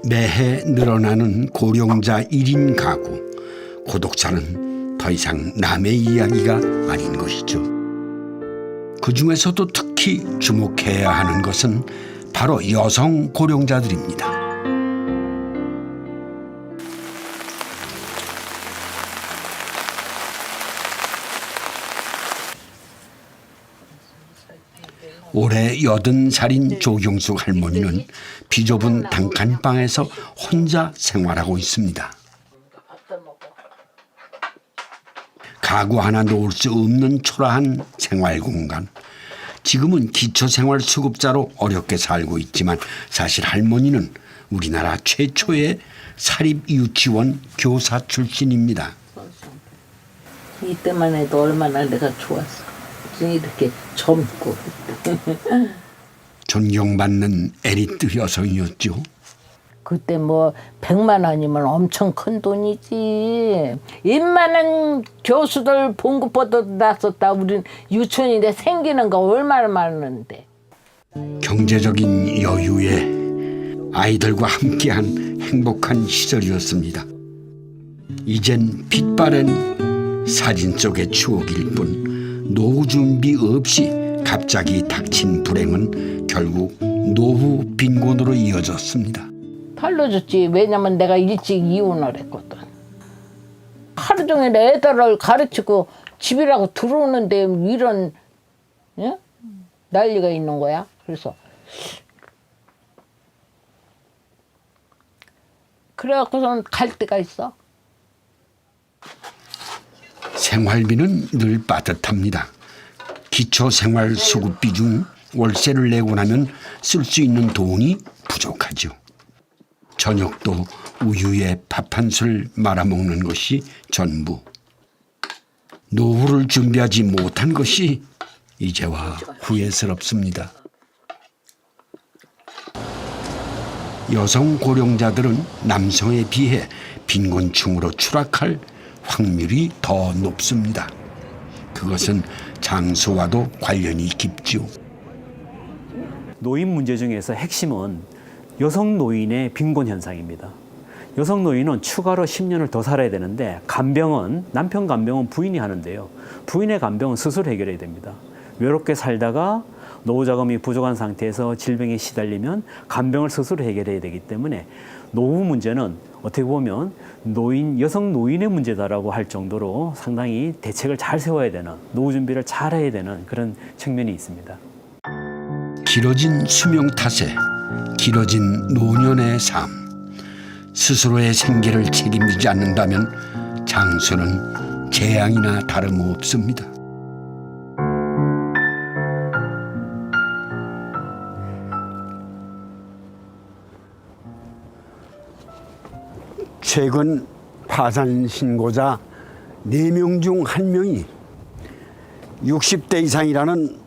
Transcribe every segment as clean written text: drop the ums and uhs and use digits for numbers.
매해 늘어나는 고령자 1인 가구. 고독사는 더 이상 남의 이야기가 아닌 것이죠. 그중에서도 특히 주목해야 하는 것은 바로 여성 고령자들입니다. 올해 80살인 조경숙 할머니는 비좁은 단칸방에서 혼자 생활하고 있습니다. 가구 하나 놓을 수 없는 초라한 생활 공간. 지금은 기초생활수급자로 어렵게 살고 있지만 사실 할머니는 우리나라 최초의 사립유치원 교사 출신입니다. 이때만 해도 얼마나 내가 좋았어. 이렇게 젊고. 존경받는 에리트 여성이었죠. 그때 뭐 100만 원이면 엄청 큰 돈이지. 웬만한 교수들 본 것보다 낫었다. 우린 유치원인데 생기는 거 얼마나 많은데. 경제적인 여유에 아이들과 함께한 행복한 시절이었습니다. 이젠 빛바랜 사진 속의 추억일 뿐 노후 준비 없이 갑자기 닥친 불행은 결국 노후 빈곤으로 이어졌습니다. 팔려줬지. 왜냐면 내가 일찍 이혼을 했거든. 하루 종일 애들을 가르치고 집이라고 들어오는데 이런 예? 난리가 있는 거야. 그래서 그래갖고서는 갈 때가 있어. 생활비는 늘 빠듯합니다. 기초생활수급비 중 월세를 내고 나면 쓸 수 있는 돈이 부족하죠. 저녁도 우유에 밥 한 술 말아먹는 것이 전부. 노후를 준비하지 못한 것이 이제와 후회스럽습니다. 여성 고령자들은 남성에 비해 빈곤층으로 추락할 확률이 더 높습니다. 그것은 장소와도 관련이 깊죠. 노인 문제 중에서 핵심은 여성 노인의 빈곤 현상입니다. 여성 노인은 추가로 10년을 더 살아야 되는데 간병은 남편 간병은 부인이 하는데요. 부인의 간병은 스스로 해결해야 됩니다. 외롭게 살다가 노후 자금이 부족한 상태에서 질병에 시달리면 간병을 스스로 해결해야 되기 때문에 노후 문제는 어떻게 보면 여성 노인의 문제다라고 할 정도로 상당히 대책을 잘 세워야 되는, 노후 준비를 잘 해야 되는 그런 측면이 있습니다. 길어진 수명 탓에 길어진 노년의 삶. 스스로의 생계를 책임지지 않는다면 장수는 재앙이나 다름없습니다. 최근 파산 신고자 4명 중 1명이 60대 이상이라는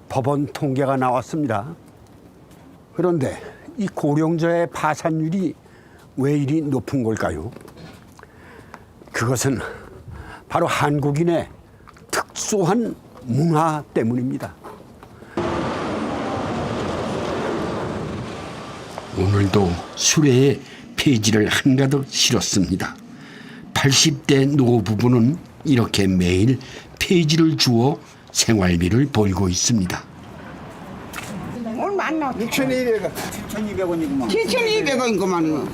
법원 통계가 나왔습니다. 그런데 이 고령자의 파산율이 왜 이리 높은 걸까요? 그것은 바로 한국인의 특수한 문화 때문입니다. 오늘도 수레에 폐지를 한가득 실었습니다. 80대 노부부는 이렇게 매일 폐지를 주워 생활비를 벌고 있습니다. 얼마 안 나와. 6,200원. 7,200원이구만. 7,200원이구만.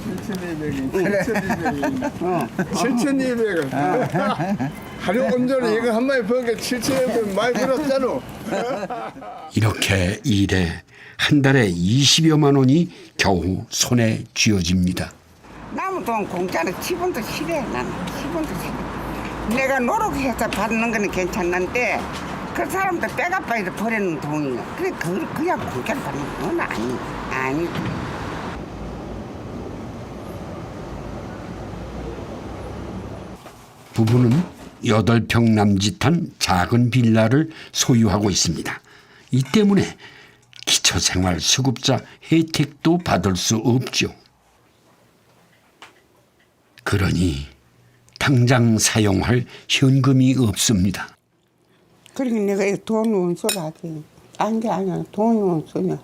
7,200원. 하루 온전히 이거 한 마리 버게 7,200원 많이 들었잖아. 이렇게 일해 한 달에 20여만 원이 겨우 손에 쥐어집니다. 남은 돈 공짜로 10원도 싫어. 나는 10원도 싫어. 내가 노력해서 받는 거는 괜찮는데 그 사람들 빼가빠이도 버리는 돈이야. 그래 그냥 공짜로 받는 건 아니. 부부는 8평 남짓한 작은 빌라를 소유하고 있습니다. 이 때문에 기초생활 수급자 혜택도 받을 수 없죠. 그러니 당장 사용할 현금이 없습니다. 그러니까 내가 이 돈이 원소라지. 게 아니야. 돈이 원소냐.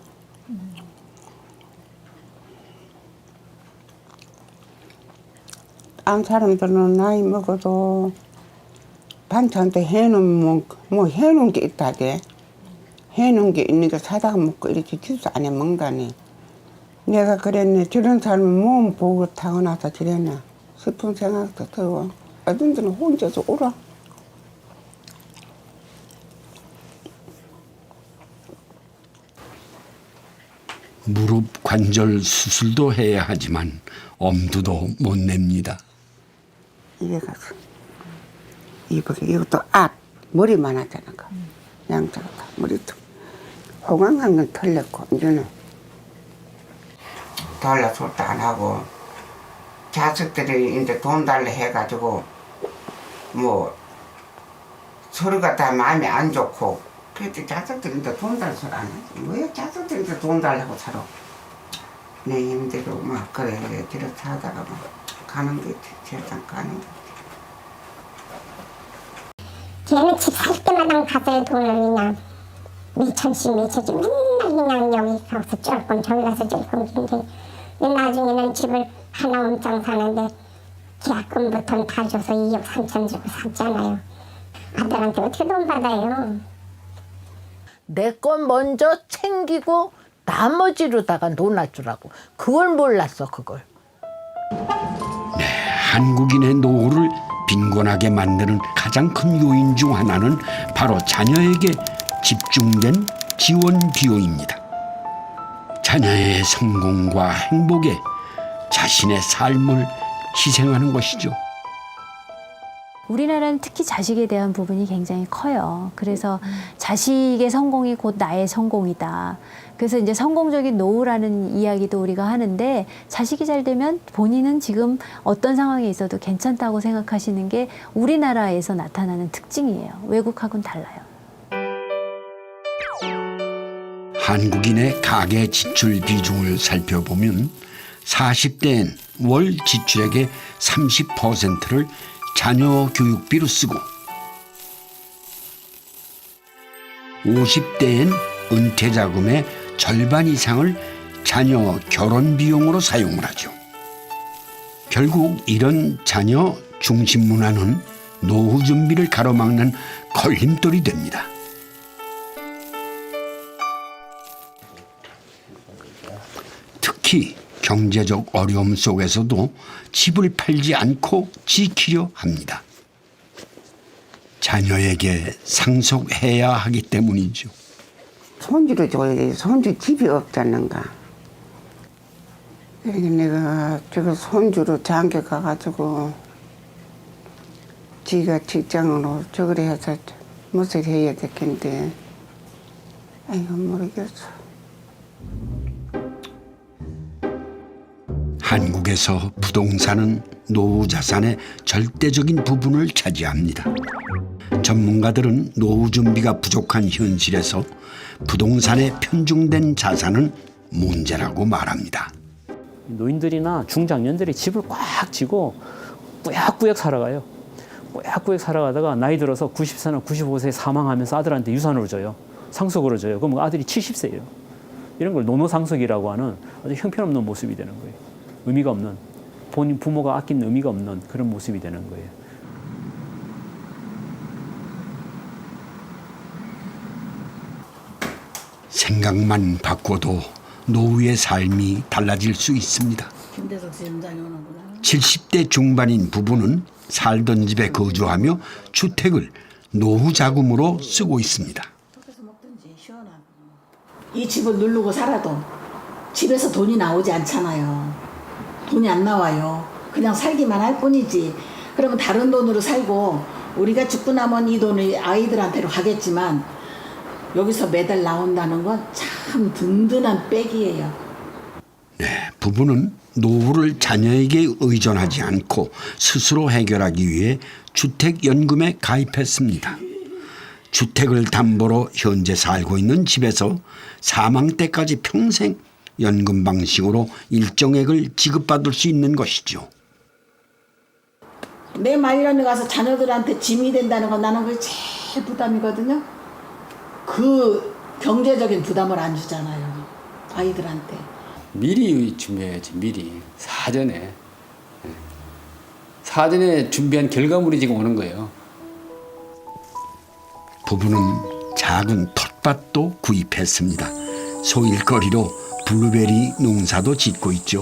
안 사람들은 나이 먹어도 반찬도 해놓으면 뭐 해놓은 게 있다대. 해놓은 게 있는 게 사다가 먹고 이렇게 집수 안에 먹다니. 내가 그랬네. 저런 사람은 몸 보고 타고나서 저랬나 싶은 생각도 들어. 어떤 데는 혼자서 울어. 무릎 관절 수술도 해야 하지만 엄두도 못 냅니다. 이게 가서 이것도 앞 머리만 하잖아. 양쪽 다 머리도 호강한 건 털렸고 이제는 달라서도 안 하고 자식들이 이제 돈 달래 해가지고 뭐 서로가 다 마음이 안 좋고 그래도 자식들이 이제 돈 달라 소리 안 하지. 왜 자식들이 이제 돈 달라고 살아. 내 힘대로 막 그래 들어 사다가 막 가는 게 세상 가는 게. 걔는 집 살 때마다 가서야 돈을 그냥 몇천씩 몇천씩 맨날 그냥 여기 가서 조금 저기 가서 조금 근데 나중에는 집을 하나 엄청 사는데 계약금부터 다 줘서 2억 3천 주고 샀잖아요. 아들한테 어떻게 돈 받아요? 내 건 먼저 챙기고 나머지로다가 놀아주라고. 그걸 몰랐어 그걸. 한국인의 노후를 빈곤하게 만드는 가장 큰 요인 중 하나는 바로 자녀에게 집중된 지원 비용입니다. 자녀의 성공과 행복에 자신의 삶을 희생하는 것이죠. 우리나라는 특히 자식에 대한 부분이 굉장히 커요. 그래서 자식의 성공이 곧 나의 성공이다. 그래서 이제 성공적인 노후라는 이야기도 우리가 하는데 자식이 잘 되면 본인은 지금 어떤 상황에 있어도 괜찮다고 생각하시는 게 우리나라에서 나타나는 특징이에요. 외국하고는 달라요. 한국인의 가계 지출 비중을 살펴보면 40대엔 월 지출액의 30%를 자녀 교육비로 쓰고 50대엔 은퇴 자금의 절반 이상을 자녀 결혼 비용으로 사용을 하죠. 결국 이런 자녀 중심 문화는 노후 준비를 가로막는 걸림돌이 됩니다. 특히 경제적 어려움 속에서도 집을 팔지 않고 지키려 합니다. 자녀에게 상속해야 하기 때문이죠. 손주를 줘야지. 손주 집이 없잖는가. 그러니까 내가 저거 손주로 장교 가가지고 지가 직장으로 저걸 해서 무엇을 해야 되겠는데 아이고 모르겠어. 한국에서 부동산은 노후 자산의 절대적인 부분을 차지합니다. 전문가들은 노후 준비가 부족한 현실에서 부동산에 편중된 자산은 문제라고 말합니다. 노인들이나 중장년들이 집을 꽉 쥐고 꾸역꾸역 살아가요. 꾸역꾸역 살아가다가 나이 들어서 90세나 95세에 사망하면서 아들한테 유산으로 줘요. 상속으로 줘요. 그럼 아들이 70세예요. 이런 걸 노노상속이라고 하는 아주 형편없는 모습이 되는 거예요. 의미가 없는, 본인 부모가 아낀 의미가 없는 그런 모습이 되는 거예요. 생각만 바꿔도 노후의 삶이 달라질 수 있습니다. 70대 중반인 부부는 살던 집에 거주하며 주택을 노후 자금으로 쓰고 있습니다. 이 집을 누르고 살아도 집에서 돈이 나오지 않잖아요. 돈이 안 나와요. 그냥 살기만 할 뿐이지. 그러면 다른 돈으로 살고 우리가 죽고 나면 이 돈이 아이들한테로 가겠지만 여기서 매달 나온다는 건 참 든든한 백이에요. 네, 부부는 노후를 자녀에게 의존하지 않고 스스로 해결하기 위해 주택연금에 가입했습니다. 주택을 담보로 현재 살고 있는 집에서 사망 때까지 평생 연금 방식으로 일정액을 지급받을 수 있는 것이죠. 내 마이런에 가서 자녀들한테 짐이 된다는 건 나는 그게 제일 부담이거든요. 그 경제적인 부담을 안 주잖아요. 아이들한테. 미리 준비해야지. 미리 사전에. 사전에 준비한 결과물이 지금 오는 거예요. 부부는 작은 텃밭도 구입했습니다. 소일거리로 블루베리 농사도 짓고 있죠.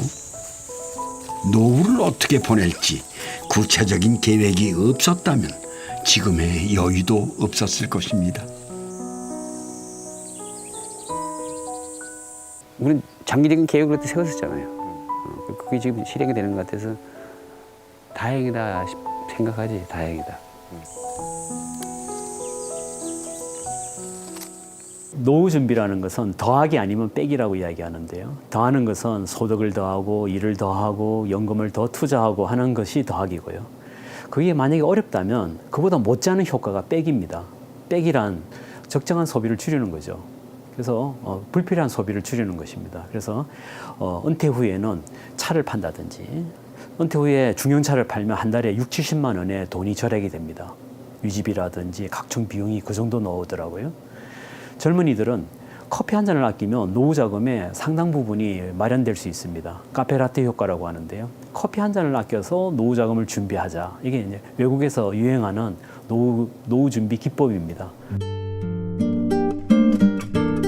노후를 어떻게 보낼지 구체적인 계획이 없었다면 지금의 여유도 없었을 것입니다. 우리는 장기적인 계획을 그때 세웠었잖아요. 그게 지금 실행이 되는 것 같아서 다행이다 생각하지. 다행이다. 노후 준비라는 것은 더하기 아니면 빼기라고 이야기하는데요. 더하는 것은 소득을 더하고 일을 더하고 연금을 더 투자하고 하는 것이 더하기고요. 그게 만약에 어렵다면 그보다 못지않은 효과가 빼기입니다. 빼기란 적정한 소비를 줄이는 거죠. 그래서 불필요한 소비를 줄이는 것입니다. 그래서 은퇴 후에는 차를 판다든지 은퇴 후에 중형차를 팔면 한 달에 6, 70만 원의 돈이 절약이 됩니다. 유지비라든지 각종 비용이 그 정도 나오더라고요. 젊은이들은 커피 한 잔을 아끼면 노후 자금의 상당 부분이 마련될 수 있습니다. 카페라떼 효과라고 하는데요. 커피 한 잔을 아껴서 노후 자금을 준비하자. 이게 이제 외국에서 유행하는 노후 준비 기법입니다.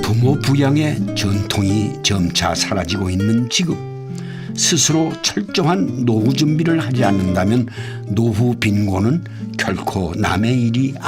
부모 부양의 전통이 점차 사라지고 있는 지금 스스로 철저한 노후 준비를 하지 않는다면 노후 빈곤은 결코 남의 일이 아닙니다.